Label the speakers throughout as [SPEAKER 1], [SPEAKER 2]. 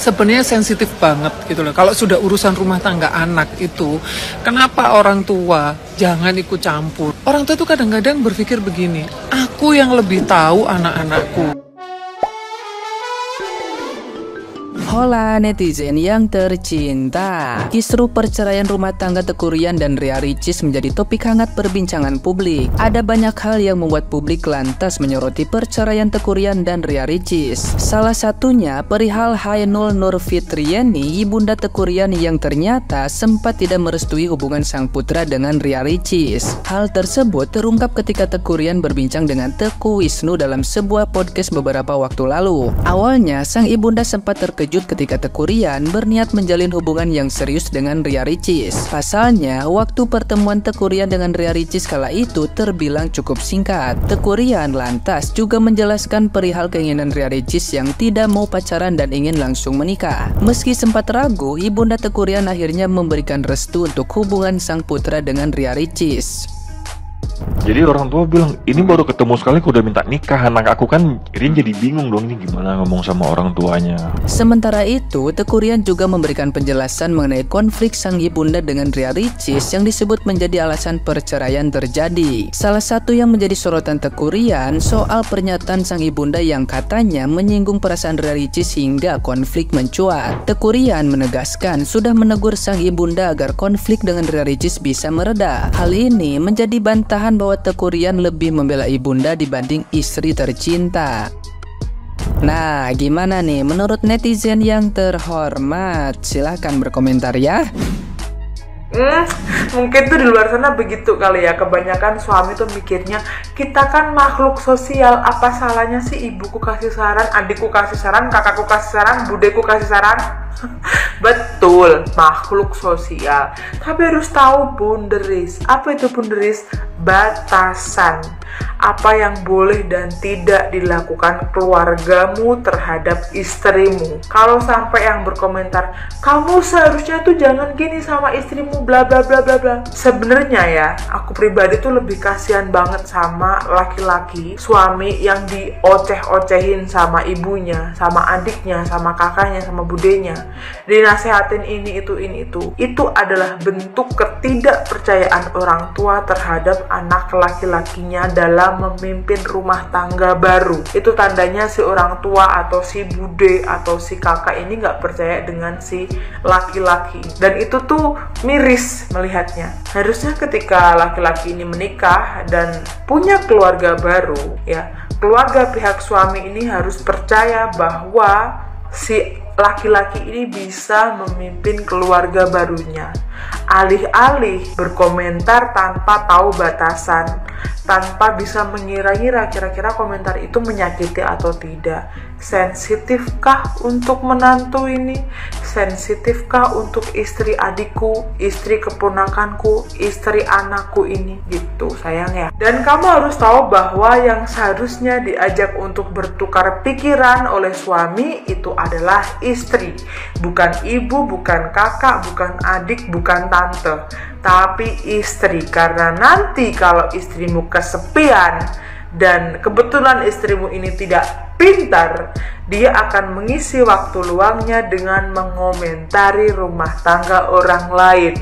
[SPEAKER 1] sebenarnya sensitif banget gitu loh. Kalau sudah urusan rumah tangga anak itu, kenapa orang tua jangan ikut campur? Orang tua itu kadang-kadang berpikir begini, aku yang lebih tahu anak-anakku.
[SPEAKER 2] Hola netizen yang tercinta. Kisru perceraian rumah tangga Teuku Ryan dan Ria Ricis menjadi topik hangat perbincangan publik. Ada banyak hal yang membuat publik lantas menyoroti perceraian Teuku Ryan dan Ria Ricis. Salah satunya perihal Hainul Nur Fitriani, ibunda Teuku Ryan yang ternyata sempat tidak merestui hubungan sang putra dengan Ria Ricis. Hal tersebut terungkap ketika Teuku Ryan berbincang dengan Teuku Wisnu dalam sebuah podcast beberapa waktu lalu. Awalnya sang ibunda sempat terkejut ketika Teuku Ryan berniat menjalin hubungan yang serius dengan Ria Ricis. Pasalnya, waktu pertemuan Teuku Ryan dengan Ria Ricis kala itu terbilang cukup singkat. Teuku Ryan lantas juga menjelaskan perihal keinginan Ria Ricis yang tidak mau pacaran dan ingin langsung menikah. Meski sempat ragu, ibunda Teuku Ryan akhirnya memberikan restu untuk hubungan sang putra dengan Ria Ricis.
[SPEAKER 3] Jadi orang tua bilang, ini baru ketemu sekali kok udah minta nikah. Anak aku kan Rian jadi bingung dong, ini gimana ngomong sama orang tuanya.
[SPEAKER 2] Sementara itu, Teuku Ryan juga memberikan penjelasan mengenai konflik sang ibunda dengan Ria Ricis yang disebut menjadi alasan perceraian terjadi. Salah satu yang menjadi sorotan Teuku Ryan soal pernyataan sang ibunda yang katanya menyinggung perasaan Ria Ricis hingga konflik mencuat. Teuku Ryan menegaskan sudah menegur sang ibunda agar konflik dengan Ria Ricis bisa mereda. Hal ini menjadi bantahan bahwa Teuku Ryan lebih membela ibunda dibanding istri tercinta. Nah, gimana nih menurut netizen yang terhormat? Silahkan berkomentar ya.
[SPEAKER 4] Mungkin tuh di luar sana begitu kali ya. Kebanyakan suami tuh mikirnya, kita kan makhluk sosial, apa salahnya sih ibuku kasih saran, adikku kasih saran, kakakku kasih saran, budeku kasih saran. Betul, makhluk sosial. Tapi harus tahu boundaries. Apa itu boundaries? Batasan. Apa yang boleh dan tidak dilakukan keluargamu terhadap istrimu. Kalau sampai yang berkomentar, kamu seharusnya tuh jangan gini sama istrimu, bla bla bla bla bla. Sebenarnya ya, aku pribadi tuh lebih kasihan banget sama laki-laki, suami yang dioceh-ocehin sama ibunya, sama adiknya, sama kakaknya, sama budenya. Dinasehatin ini itu. Itu adalah bentuk ketidakpercayaan orang tua terhadap anak laki-lakinya dalam memimpin rumah tangga baru. Itu tandanya si orang tua atau si bude atau si kakak ini nggak percaya dengan si laki-laki. Dan itu tuh miris melihatnya. Harusnya ketika laki-laki ini menikah dan punya keluarga baru, ya, keluarga pihak suami ini harus percaya bahwa si laki-laki ini bisa memimpin keluarga barunya. Alih-alih berkomentar tanpa tahu batasan, tanpa bisa mengira-ngira kira-kira komentar itu menyakiti atau tidak. Sensitifkah untuk menantu ini? Sensitifkah untuk istri adikku, istri keponakanku, istri anakku ini? Gitu sayang ya. Dan kamu harus tahu bahwa yang seharusnya diajak untuk bertukar pikiran oleh suami itu adalah istri. Bukan ibu, bukan kakak, bukan adik, bukan tante, tapi istri. Karena nanti kalau istrimu kesepian dan kebetulan istrimu ini tidak pintar, dia akan mengisi waktu luangnya dengan mengomentari rumah tangga orang lain.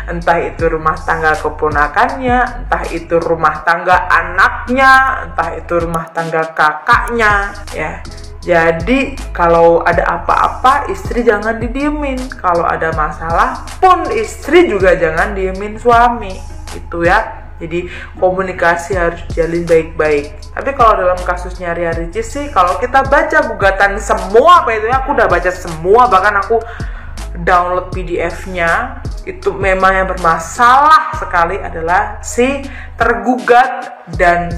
[SPEAKER 4] Entah itu rumah tangga keponakannya, entah itu rumah tangga anaknya, entah itu rumah tangga kakaknya, ya. Jadi kalau ada apa-apa istri jangan didiemin. Kalau ada masalah pun istri juga jangan diemin suami. Gitu ya. Jadi komunikasi harus jalin baik-baik. Tapi kalau dalam kasusnya Ria Ricis sih, kalau kita baca gugatan semua apa itu ya, aku udah baca semua, bahkan aku download PDF-nya. Itu memang yang bermasalah sekali adalah si tergugat dan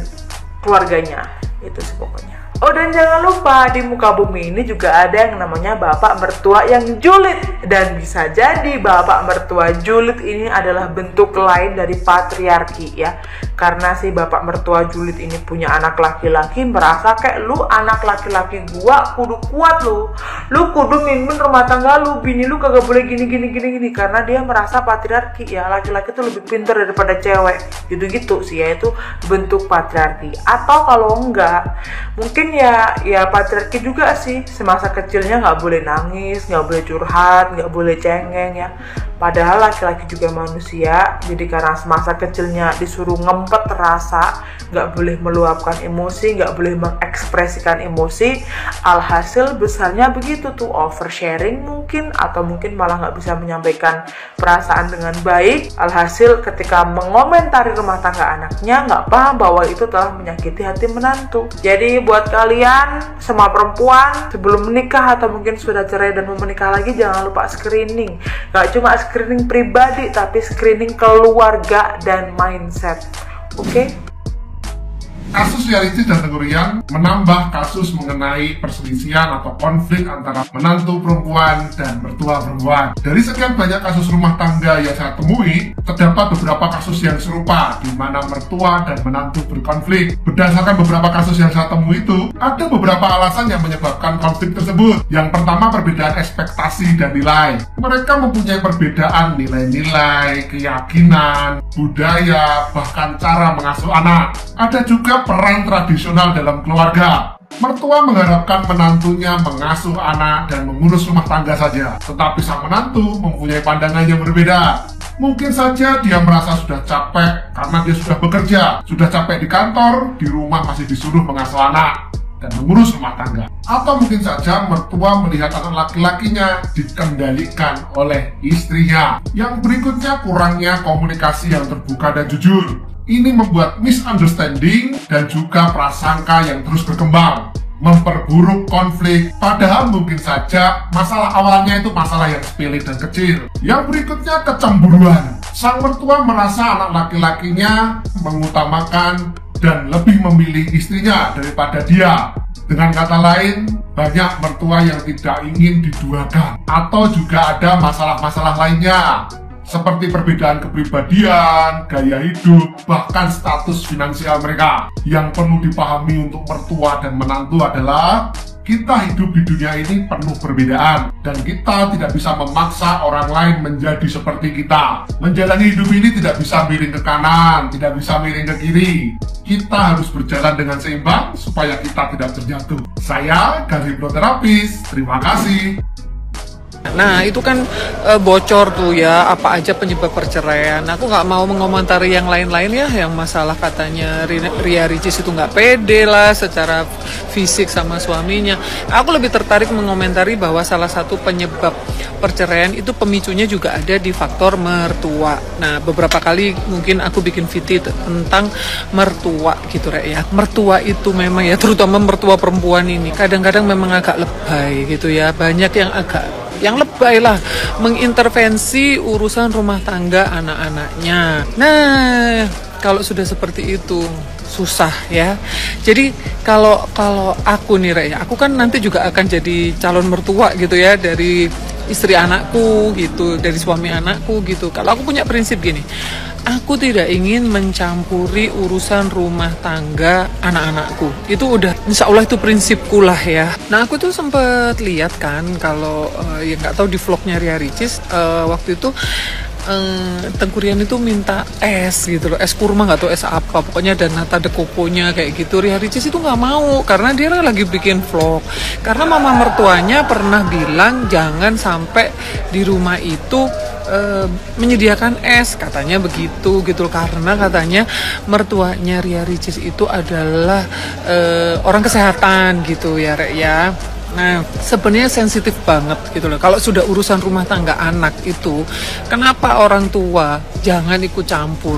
[SPEAKER 4] keluarganya. Itu sih pokoknya. Oh, dan jangan lupa di muka bumi ini juga ada yang namanya bapak mertua yang julid. Dan bisa jadi bapak mertua julid ini adalah bentuk lain dari patriarki ya. Karena si bapak mertua julid ini punya anak laki-laki, merasa kayak lu anak laki-laki gua kudu kuat lu. Lu kudu mimpin rumah tangga lu, bini lu kagak boleh gini. Karena dia merasa patriarki ya, laki-laki tuh lebih pintar daripada cewek. Gitu-gitu sih ya, itu bentuk patriarki. Atau kalau enggak, mungkin mungkin ya patriarki juga sih, semasa kecilnya nggak boleh nangis, nggak boleh curhat, nggak boleh cengeng ya. Padahal laki-laki juga manusia, jadi karena semasa kecilnya disuruh ngempet rasa, nggak boleh meluapkan emosi, nggak boleh mengekspresikan emosi, alhasil besarnya begitu tuh, oversharing mungkin, atau mungkin malah nggak bisa menyampaikan perasaan dengan baik. Alhasil ketika mengomentari rumah tangga anaknya, nggak paham bahwa itu telah menyakiti hati menantu. Jadi buat kalian semua perempuan, sebelum menikah atau mungkin sudah cerai dan mau menikah lagi, jangan lupa screening. Gak cuma screening pribadi, tapi screening keluarga dan mindset. Oke?
[SPEAKER 5] Kasus realistis dan Teguh menambah kasus mengenai perselisihan atau konflik antara menantu perempuan dan mertua perempuan. Dari sekian banyak kasus rumah tangga yang saya temui, terdapat beberapa kasus yang serupa di mana mertua dan menantu berkonflik. Berdasarkan beberapa kasus yang saya temui itu, ada beberapa alasan yang menyebabkan konflik tersebut. Yang pertama, perbedaan ekspektasi dan nilai. Mereka mempunyai perbedaan nilai-nilai, keyakinan, budaya, bahkan cara mengasuh anak. Ada juga peran tradisional dalam keluarga. Mertua mengharapkan menantunya mengasuh anak dan mengurus rumah tangga saja, tetapi sang menantu mempunyai pandangan yang berbeda. Mungkin saja dia merasa sudah capek karena dia sudah bekerja, sudah capek di kantor, di rumah masih disuruh mengasuh anak dan mengurus rumah tangga. Atau mungkin saja mertua melihat anak laki-lakinya dikendalikan oleh istrinya. Yang berikutnya, kurangnya komunikasi yang terbuka dan jujur. Ini membuat misunderstanding dan juga prasangka yang terus berkembang, memperburuk konflik, padahal mungkin saja masalah awalnya itu masalah yang sepele dan kecil. Yang berikutnya, kecemburuan. Sang mertua merasa anak laki-lakinya mengutamakan dan lebih memilih istrinya daripada dia. Dengan kata lain, banyak mertua yang tidak ingin diduakan. Atau juga ada masalah-masalah lainnya, seperti perbedaan kepribadian, gaya hidup, bahkan status finansial mereka. Yang perlu dipahami untuk mertua dan menantu adalah kita hidup di dunia ini penuh perbedaan, dan kita tidak bisa memaksa orang lain menjadi seperti kita. Menjalani hidup ini tidak bisa miring ke kanan, tidak bisa miring ke kiri. Kita harus berjalan dengan seimbang supaya kita tidak terjatuh. Saya, Gazi Hipnoterapis, terima kasih.
[SPEAKER 1] Nah itu kan bocor tuh ya, apa aja penyebab perceraian. Aku nggak mau mengomentari yang lain-lain ya, yang masalah katanya Ria Ricis itu nggak pede lah secara fisik sama suaminya. Aku lebih tertarik mengomentari bahwa salah satu penyebab perceraian itu pemicunya juga ada di faktor mertua. Nah beberapa kali mungkin aku bikin video tentang mertua gitu ya. Mertua itu memang ya, terutama mertua perempuan ini kadang-kadang memang agak lebay gitu ya. Banyak yang lebay lah, mengintervensi urusan rumah tangga anak-anaknya. Nah, kalau sudah seperti itu susah ya. Jadi kalau aku nih Rek, aku kan nanti juga akan jadi calon mertua gitu ya, dari istri anakku gitu, dari suami anakku gitu. Kalau aku punya prinsip gini, aku tidak ingin mencampuri urusan rumah tangga anak-anakku. Itu udah, insya Allah itu prinsipku lah ya. Nah aku tuh sempet lihat kan, kalau ya nggak tahu di vlognya Ria Ricis waktu itu Tengku Rian itu minta es gitu loh, es kurma nggak tahu es apa, pokoknya ada nata de coconya kayak gitu. Ria Ricis itu nggak mau karena dia lagi bikin vlog, karena mama mertuanya pernah bilang jangan sampai di rumah itu menyediakan es, katanya begitu gitu, karena katanya mertuanya Ria Ricis itu adalah orang kesehatan gitu ya Rek ya. Nah, sebenarnya sensitif banget gitu loh. Kalau sudah urusan rumah tangga anak itu, kenapa orang tua jangan ikut campur?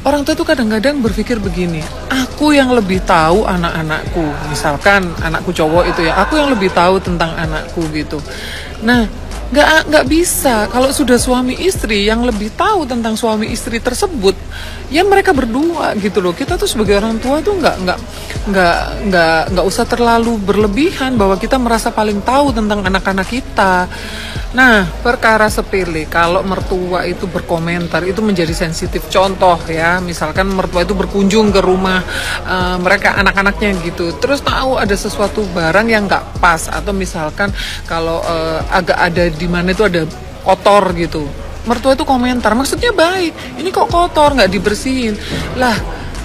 [SPEAKER 1] Orang tua itu kadang-kadang berpikir begini, aku yang lebih tahu anak-anakku. Misalkan anakku cowok itu ya, aku yang lebih tahu tentang anakku gitu. Nah, nggak bisa. Kalau sudah suami istri, yang lebih tahu tentang suami istri tersebut ya mereka berdua gitu loh. Kita tuh sebagai orang tua tuh nggak usah terlalu berlebihan bahwa kita merasa paling tahu tentang anak-anak kita. Nah, perkara sepele kalau mertua itu berkomentar itu menjadi sensitif. Contoh ya, misalkan mertua itu berkunjung ke rumah mereka anak-anaknya gitu, terus tahu ada sesuatu barang yang nggak pas, atau misalkan kalau agak ada di mana itu ada kotor gitu, mertua itu komentar, maksudnya baik, ini kok kotor nggak dibersihin lah.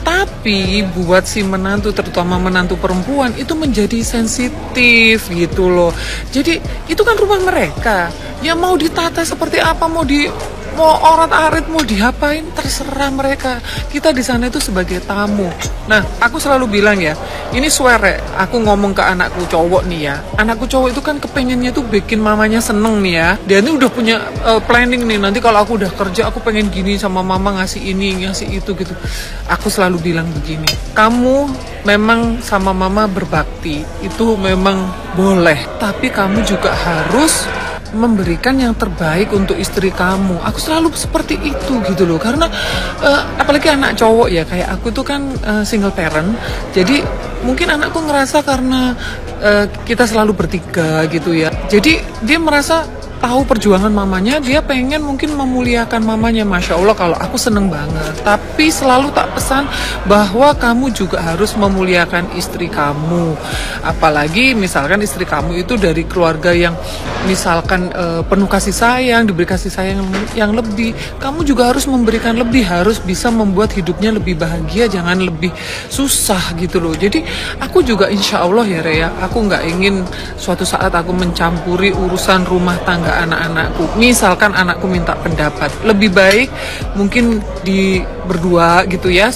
[SPEAKER 1] Tapi buat si menantu, terutama menantu perempuan, itu menjadi sensitif gitu loh. Jadi itu kan rumah mereka. Ya mau ditata seperti apa, mau orat-arit, mau diapain, terserah mereka. Kita di sana itu sebagai tamu. Nah, aku selalu bilang ya, ini swear aku ngomong ke anakku cowok nih ya. Anakku cowok itu kan kepengennya tuh bikin mamanya seneng nih ya. Dia ini udah punya planning nih, nanti kalau aku udah kerja aku pengen gini sama mama, ngasih ini, ngasih itu gitu. Aku selalu bilang begini, kamu memang sama mama berbakti, itu memang boleh. Tapi kamu juga harus memberikan yang terbaik untuk istri kamu. Aku selalu seperti itu gitu loh, karena apalagi anak cowok ya, kayak aku tuh kan single parent, jadi mungkin anakku ngerasa karena kita selalu bertiga gitu ya, jadi dia merasa tahu perjuangan mamanya, dia pengen mungkin memuliakan mamanya. Masya Allah, kalau aku seneng banget. Tapi selalu tak pesan bahwa kamu juga harus memuliakan istri kamu. Apalagi misalkan istri kamu itu dari keluarga yang misalkan penuh kasih sayang, diberi kasih sayang yang lebih. Kamu juga harus memberikan lebih, harus bisa membuat hidupnya lebih bahagia, jangan lebih susah gitu loh. Jadi aku juga insya Allah ya Rea, aku nggak ingin suatu saat aku mencampuri urusan rumah tangga anak-anakku. Misalkan anakku minta pendapat, lebih baik mungkin berdua gitu ya,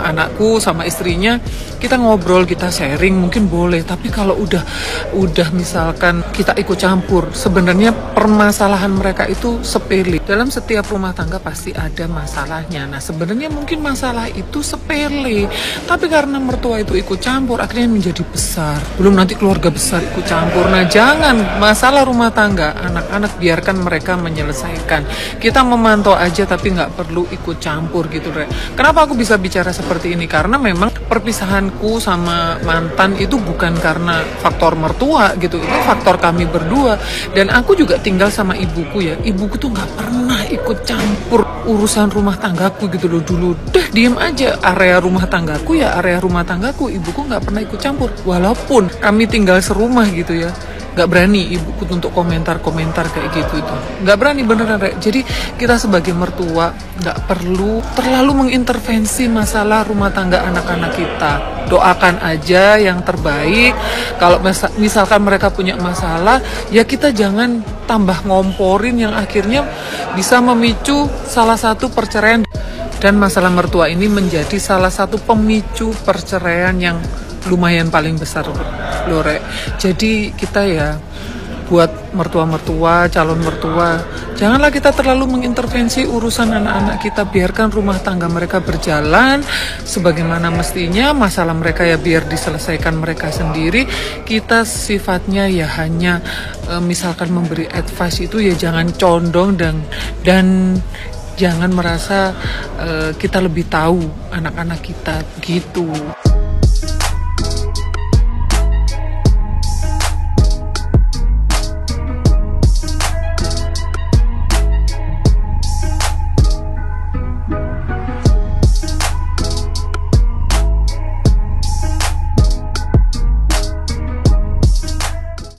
[SPEAKER 1] anakku sama istrinya, kita ngobrol, kita sharing mungkin boleh. Tapi kalau udah misalkan kita ikut campur, sebenarnya permasalahan mereka itu sepele. Dalam setiap rumah tangga pasti ada masalahnya. Nah sebenarnya mungkin masalah itu sepele, tapi karena mertua itu ikut campur akhirnya menjadi besar. Belum nanti keluarga besar ikut campur. Nah jangan, masalah rumah tangga anak-anak biarkan mereka menyelesaikan. Kita memantau aja tapi nggak perlu ikut campur gitu Re. Kenapa aku bisa bicara seperti ini? Karena memang perpisahanku sama mantan itu bukan karena faktor mertua gitu, itu faktor kami berdua. Dan aku juga tinggal sama ibuku ya, ibuku tuh nggak pernah ikut campur urusan rumah tanggaku gitu loh. Dulu diem aja, area rumah tanggaku ya area rumah tanggaku, ibuku nggak pernah ikut campur. Walaupun kami tinggal serumah gitu ya, nggak berani ibuku untuk komentar-komentar kayak gitu itu, nggak berani beneran Rek. Jadi kita sebagai mertua nggak perlu terlalu mengintervensi masalah rumah tangga anak-anak kita. Doakan aja yang terbaik. Kalau misalkan mereka punya masalah, ya kita jangan tambah ngomporin yang akhirnya bisa memicu salah satu perceraian. Dan masalah mertua ini menjadi salah satu pemicu perceraian yang lumayan paling besar loh Rek. Jadi kita ya buat mertua-mertua, calon mertua, janganlah kita terlalu mengintervensi urusan anak-anak kita. Biarkan rumah tangga mereka berjalan sebagaimana mestinya. Masalah mereka ya biar diselesaikan mereka sendiri. Kita sifatnya ya hanya misalkan memberi advice itu ya jangan condong dan jangan merasa kita lebih tahu anak-anak kita gitu.